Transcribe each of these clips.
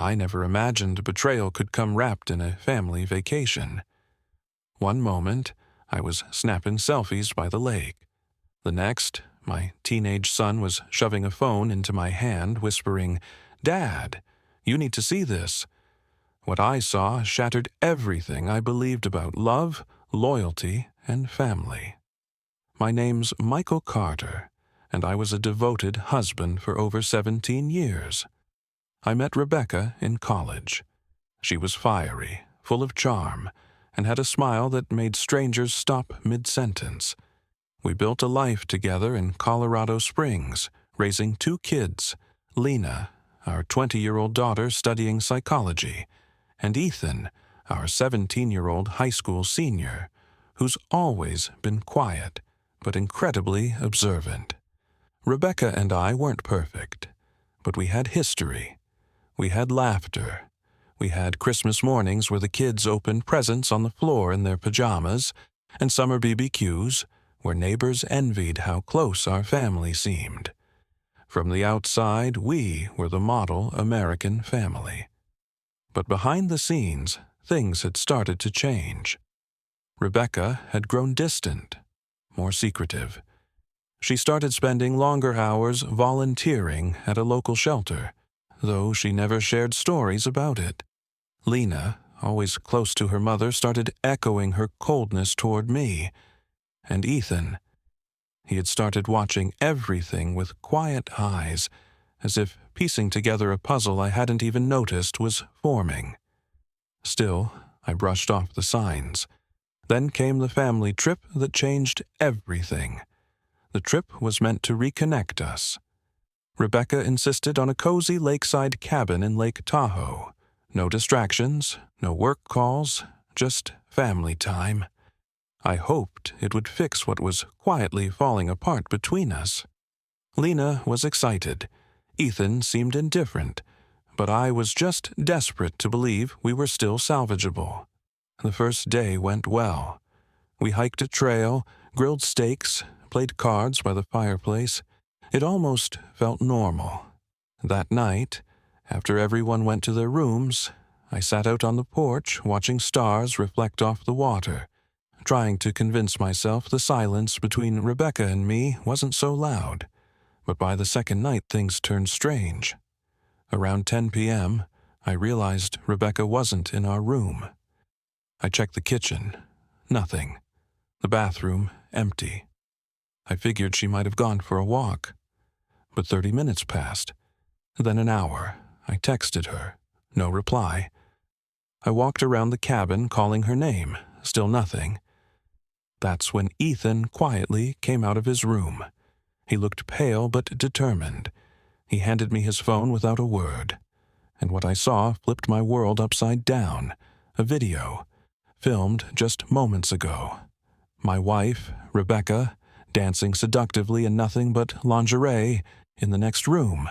I never imagined betrayal could come wrapped in a family vacation. One moment, I was snapping selfies by the lake. The next, my teenage son was shoving a phone into my hand, whispering, "Dad, you need to see this." What I saw shattered everything I believed about love, loyalty, and family. My name's Michael Carter, and I was a devoted husband for over 17 years. I met Rebecca in college. She was fiery, full of charm, and had a smile that made strangers stop mid-sentence. We built a life together in Colorado Springs, raising 2 kids, Lena, our 20-year-old daughter studying psychology, and Ethan, our 17-year-old high school senior, who's always been quiet, but incredibly observant. Rebecca and I weren't perfect, but we had history. We had laughter. We had Christmas mornings where the kids opened presents on the floor in their pajamas, and summer BBQs where neighbors envied how close our family seemed. From the outside, we were the model American family. But behind the scenes, things had started to change. Rebecca had grown distant, more secretive. She started spending longer hours volunteering at a local shelter, though she never shared stories about it. Lena, always close to her mother, started echoing her coldness toward me. And Ethan, he had started watching everything with quiet eyes, as if piecing together a puzzle I hadn't even noticed was forming. Still, I brushed off the signs. Then came the family trip that changed everything. The trip was meant to reconnect us. Rebecca insisted on a cozy lakeside cabin in Lake Tahoe. No distractions, no work calls, just family time. I hoped it would fix what was quietly falling apart between us. Lena was excited. Ethan seemed indifferent, but I was just desperate to believe we were still salvageable. The first day went well. We hiked a trail, grilled steaks, played cards by the fireplace. It almost felt normal. That night, after everyone went to their rooms, I sat out on the porch watching stars reflect off the water, trying to convince myself the silence between Rebecca and me wasn't so loud. But by the second night, things turned strange. Around 10 p.m., I realized Rebecca wasn't in our room. I checked the kitchen. Nothing. The bathroom, empty. I figured she might have gone for a walk. But 30 minutes passed. Then an hour. I texted her. No reply. I walked around the cabin calling her name. Still nothing. That's when Ethan quietly came out of his room. He looked pale but determined. He handed me his phone without a word. And what I saw flipped my world upside down. A video, filmed just moments ago. My wife, Rebecca, dancing seductively in nothing but lingerie in the next room.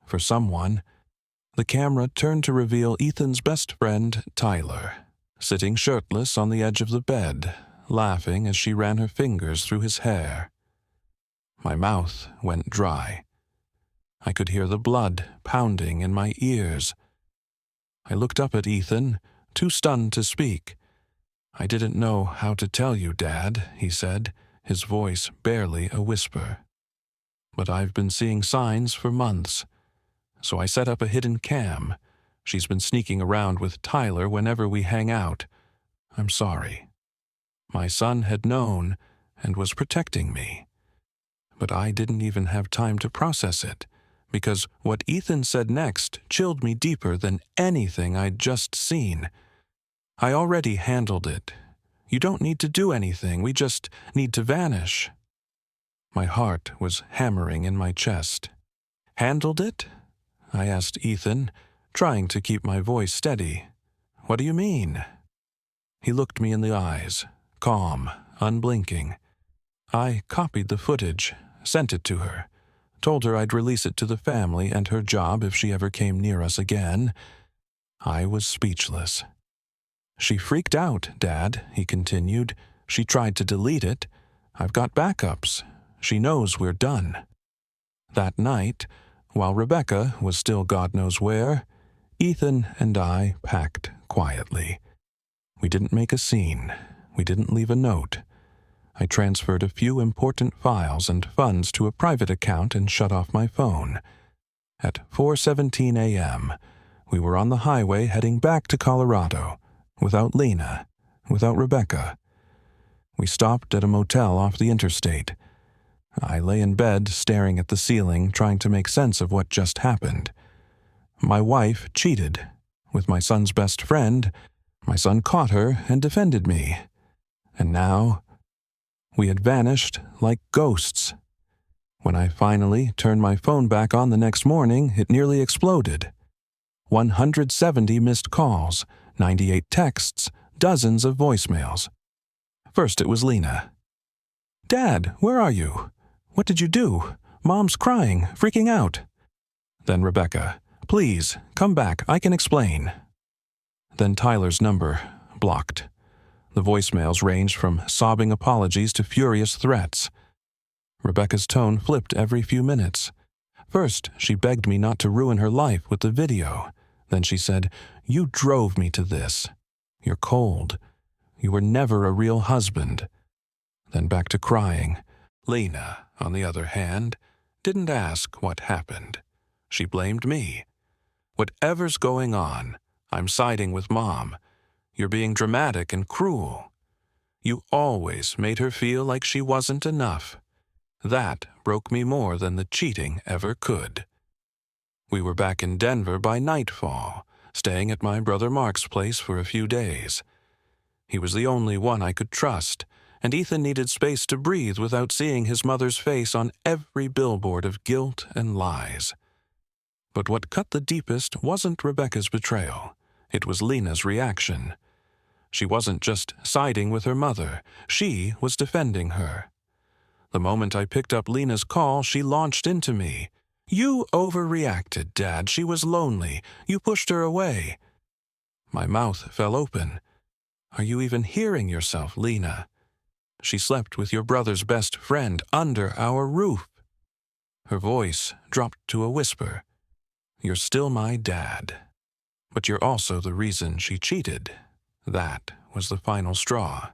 For someone, the camera turned to reveal Ethan's best friend, Tyler, sitting shirtless on the edge of the bed, laughing as she ran her fingers through his hair. My mouth went dry. I could hear the blood pounding in my ears. I looked up at Ethan, too stunned to speak. "I didn't know how to tell you, Dad," he said, his voice barely a whisper. "But I've been seeing signs for months. So I set up a hidden cam. She's been sneaking around with Tyler whenever we hang out. I'm sorry." My son had known and was protecting me. But I didn't even have time to process it, because what Ethan said next chilled me deeper than anything I'd just seen. "I already handled it. You don't need to do anything, we just need to vanish." My heart was hammering in my chest. "Handled it?" I asked Ethan, trying to keep my voice steady. "What do you mean?" He looked me in the eyes, calm, unblinking. "I copied the footage, sent it to her, told her I'd release it to the family and her job if she ever came near us again." I was speechless. "She freaked out, Dad," he continued. "She tried to delete it. I've got backups. She knows we're done." That night, while Rebecca was still God knows where, Ethan and I packed quietly. We didn't make a scene. We didn't leave a note. I transferred a few important files and funds to a private account and shut off my phone. At 4:17 a.m., we were on the highway heading back to Colorado, without Lena, without Rebecca. We stopped at a motel off the interstate. I lay in bed staring at the ceiling, trying to make sense of what just happened. My wife cheated. With my son's best friend, my son caught her and defended me. And now, we had vanished like ghosts. When I finally turned my phone back on the next morning, it nearly exploded. 170 missed calls, 98 texts, dozens of voicemails. First it was Lena. "Dad, where are you? What did you do? Mom's crying, freaking out." Then Rebecca. "Please, come back, I can explain." Then Tyler's number, blocked. The voicemails ranged from sobbing apologies to furious threats. Rebecca's tone flipped every few minutes. First, she begged me not to ruin her life with the video. Then she said, "You drove me to this. You're cold. You were never a real husband." Then back to crying. Lena, on the other hand, didn't ask what happened. She blamed me. "Whatever's going on, I'm siding with Mom. You're being dramatic and cruel." You always made her feel like she wasn't enough. That broke me more than the cheating ever could. We were back in Denver by nightfall, staying at my brother Mark's place for a few days. He was the only one I could trust, and Ethan needed space to breathe without seeing his mother's face on every billboard of guilt and lies. But what cut the deepest wasn't Rebecca's betrayal. It was Lena's reaction. She wasn't just siding with her mother. She was defending her. The moment I picked up Lena's call, she launched into me. "You overreacted, Dad. She was lonely. You pushed her away." My mouth fell open. "Are you even hearing yourself, Lena? She slept with your brother's best friend under our roof." Her voice dropped to a whisper. "You're still my dad. But you're also the reason she cheated." That was the final straw.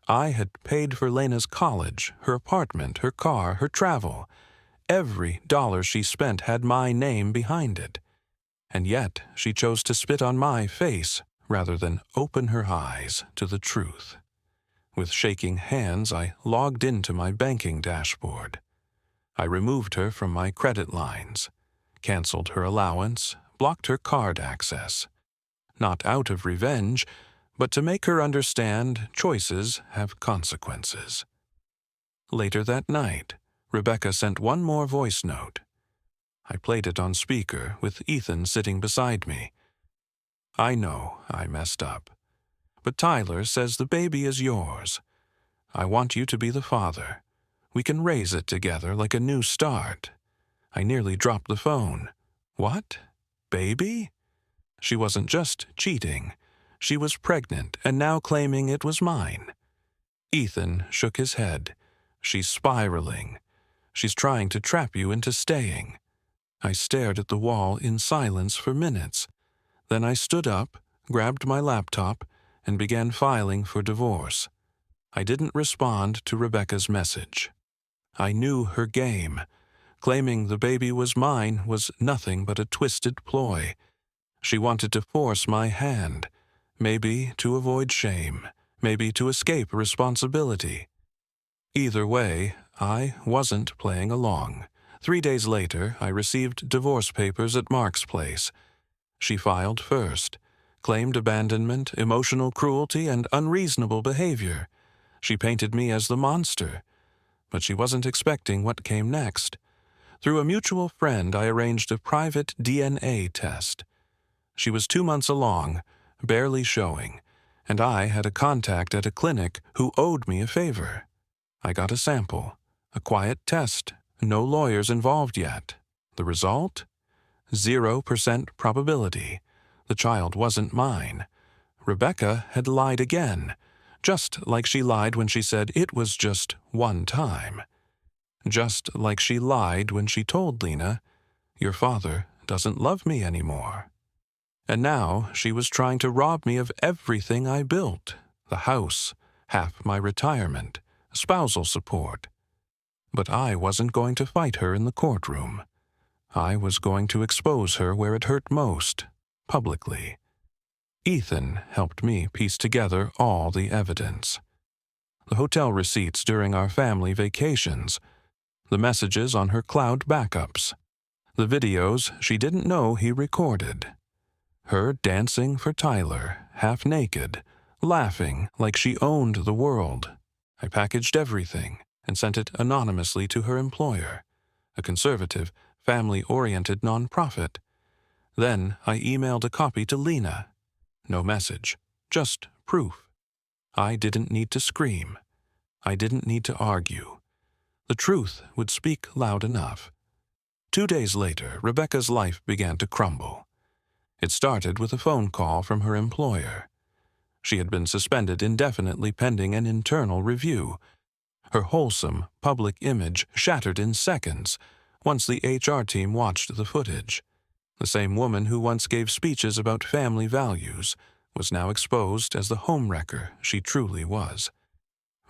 I had paid for Lena's college, her apartment, her car, her travel. Every dollar she spent had my name behind it. And yet she chose to spit on my face rather than open her eyes to the truth. With shaking hands, I logged into my banking dashboard. I removed her from my credit lines, canceled her allowance, blocked her card access. Not out of revenge, but to make her understand choices have consequences. Later that night, Rebecca sent one more voice note. I played it on speaker with Ethan sitting beside me. "I know I messed up, but Tyler says the baby is yours. I want you to be the father. We can raise it together like a new start." I nearly dropped the phone. What? Baby? She wasn't just cheating. She was pregnant and now claiming it was mine. Ethan shook his head. "She's spiraling. She's trying to trap you into staying." I stared at the wall in silence for minutes. Then I stood up, grabbed my laptop, and began filing for divorce. I didn't respond to Rebecca's message. I knew her game. Claiming the baby was mine was nothing but a twisted ploy. She wanted to force my hand, maybe to avoid shame, maybe to escape responsibility. Either way, I wasn't playing along. 3 days later, I received divorce papers at Mark's place. She filed first, claimed abandonment, emotional cruelty, and unreasonable behavior. She painted me as the monster, but she wasn't expecting what came next. Through a mutual friend, I arranged a private DNA test. She was 2 months along, barely showing, and I had a contact at a clinic who owed me a favor. I got a sample, a quiet test, no lawyers involved yet. The result? 0% probability. The child wasn't mine. Rebecca had lied again, just like she lied when she said it was just one time. Just like she lied when she told Lena, "Your father doesn't love me anymore." And now she was trying to rob me of everything I built: the house, half my retirement, spousal support. But I wasn't going to fight her in the courtroom. I was going to expose her where it hurt most, publicly. Ethan helped me piece together all the evidence. The hotel receipts during our family vacations, the messages on her cloud backups, the videos she didn't know he recorded. Her dancing for Tyler, half naked, laughing like she owned the world. I packaged everything and sent it anonymously to her employer, a conservative, family-oriented nonprofit. Then I emailed a copy to Lena. No message, just proof. I didn't need to scream. I didn't need to argue. The truth would speak loud enough. 2 days later, Rebecca's life began to crumble. It started with a phone call from her employer. She had been suspended indefinitely pending an internal review. Her wholesome, public image shattered in seconds once the HR team watched the footage. The same woman who once gave speeches about family values was now exposed as the homewrecker she truly was.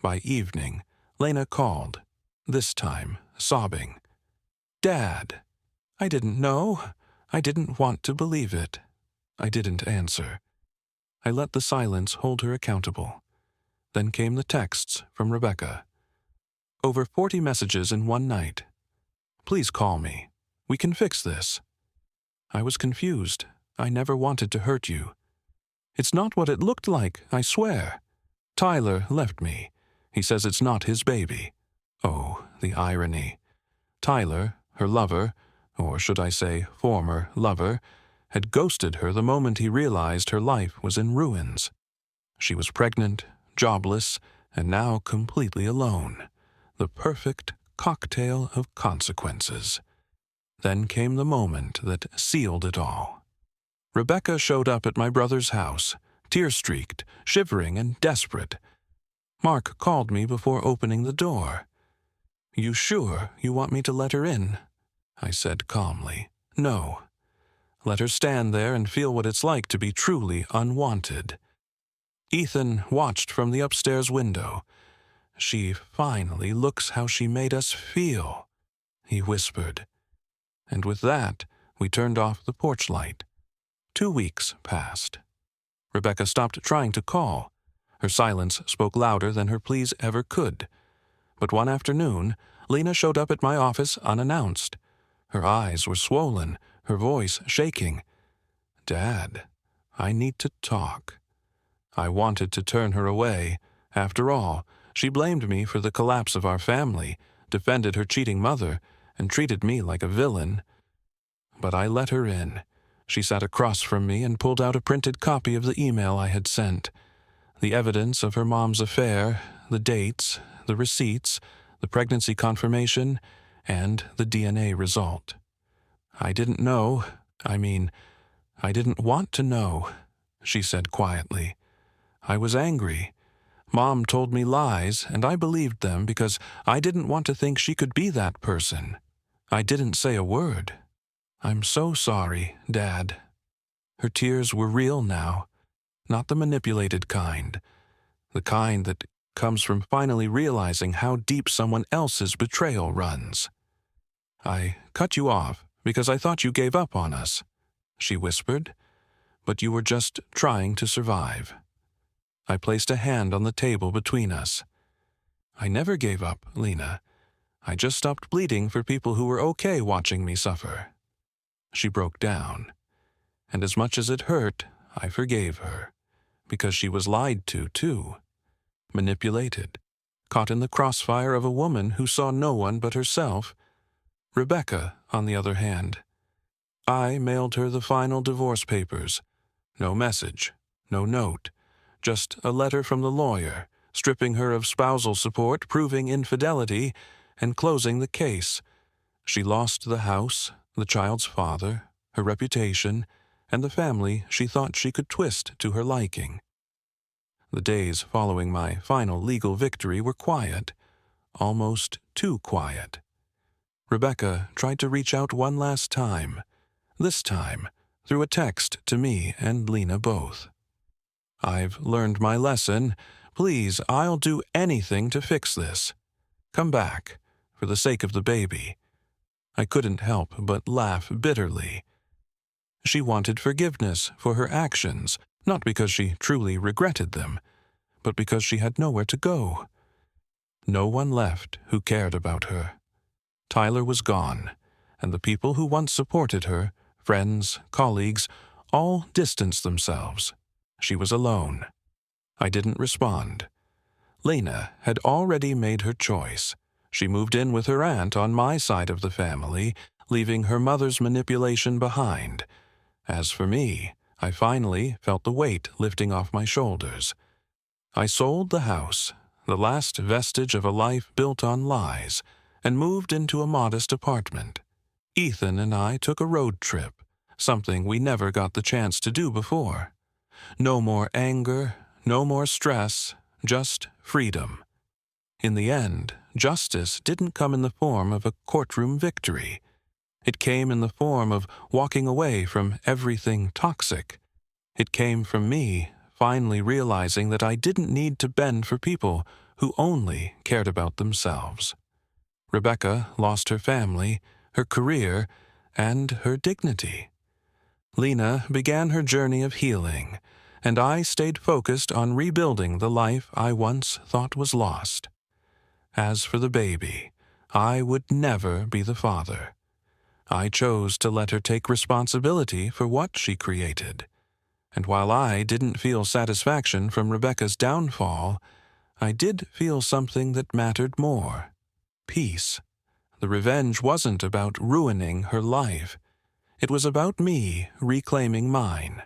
By evening, Lena called, this time sobbing. "Dad." I didn't know. I didn't want to believe it. I didn't answer. I let the silence hold her accountable. Then came the texts from Rebecca. Over 40 messages in one night. "Please call me. We can fix this." I was confused. I never wanted to hurt you. "It's not what it looked like, I swear. Tyler left me. He says it's not his baby." Oh, the irony. Tyler, her lover, or should I say former lover, had ghosted her the moment he realized her life was in ruins. She was pregnant, jobless, and now completely alone. The perfect cocktail of consequences. Then came the moment that sealed it all. Rebecca showed up at my brother's house, tear-streaked, shivering and desperate. Mark called me before opening the door. "You sure you want me to let her in?" I said calmly. "No. Let her stand there and feel what it's like to be truly unwanted." Ethan watched from the upstairs window. "She finally looks how she made us feel," he whispered. And with that, we turned off the porch light. 2 weeks passed. Rebecca stopped trying to call. Her silence spoke louder than her pleas ever could. But one afternoon, Lena showed up at my office unannounced. Her eyes were swollen, her voice shaking. "Dad, I need to talk." I wanted to turn her away. After all, she blamed me for the collapse of our family, defended her cheating mother, and treated me like a villain. But I let her in. She sat across from me and pulled out a printed copy of the email I had sent. The evidence of her mom's affair, the dates, the receipts, the pregnancy confirmation, and the DNA result. "I didn't know. I didn't want to know," she said quietly. "I was angry. Mom told me lies, and I believed them because I didn't want to think she could be that person. I didn't say a word. I'm so sorry, Dad." Her tears were real now, not the manipulated kind, the kind that comes from finally realizing how deep someone else's betrayal runs. "I cut you off because I thought you gave up on us," she whispered, "but you were just trying to survive." I placed a hand on the table between us. "I never gave up, Lena. I just stopped bleeding for people who were okay watching me suffer." She broke down. And as much as it hurt, I forgave her, because she was lied to, too. Manipulated, caught in the crossfire of a woman who saw no one but herself. Rebecca, on the other hand. I mailed her the final divorce papers. No message, no note, just a letter from the lawyer, stripping her of spousal support, proving infidelity, and closing the case. She lost the house, the child's father, her reputation, and the family she thought she could twist to her liking. The days following my final legal victory were quiet, almost too quiet. Rebecca tried to reach out one last time, this time through a text to me and Lena both. "I've learned my lesson. Please, I'll do anything to fix this. Come back, for the sake of the baby." I couldn't help but laugh bitterly. She wanted forgiveness for her actions, not because she truly regretted them, but because she had nowhere to go. No one left who cared about her. Tyler was gone, and the people who once supported her, friends, colleagues, all distanced themselves. She was alone. I didn't respond. Lena had already made her choice. She moved in with her aunt on my side of the family, leaving her mother's manipulation behind. As for me, I finally felt the weight lifting off my shoulders. I sold the house, the last vestige of a life built on lies, and moved into a modest apartment. Ethan and I took a road trip, something we never got the chance to do before. No more anger, no more stress, just freedom. In the end, justice didn't come in the form of a courtroom victory. It came in the form of walking away from everything toxic. It came from me finally realizing that I didn't need to bend for people who only cared about themselves. Rebecca lost her family, her career, and her dignity. Lena began her journey of healing, and I stayed focused on rebuilding the life I once thought was lost. As for the baby, I would never be the father. I chose to let her take responsibility for what she created. And while I didn't feel satisfaction from Rebecca's downfall, I did feel something that mattered more: peace. The revenge wasn't about ruining her life. It was about me reclaiming mine.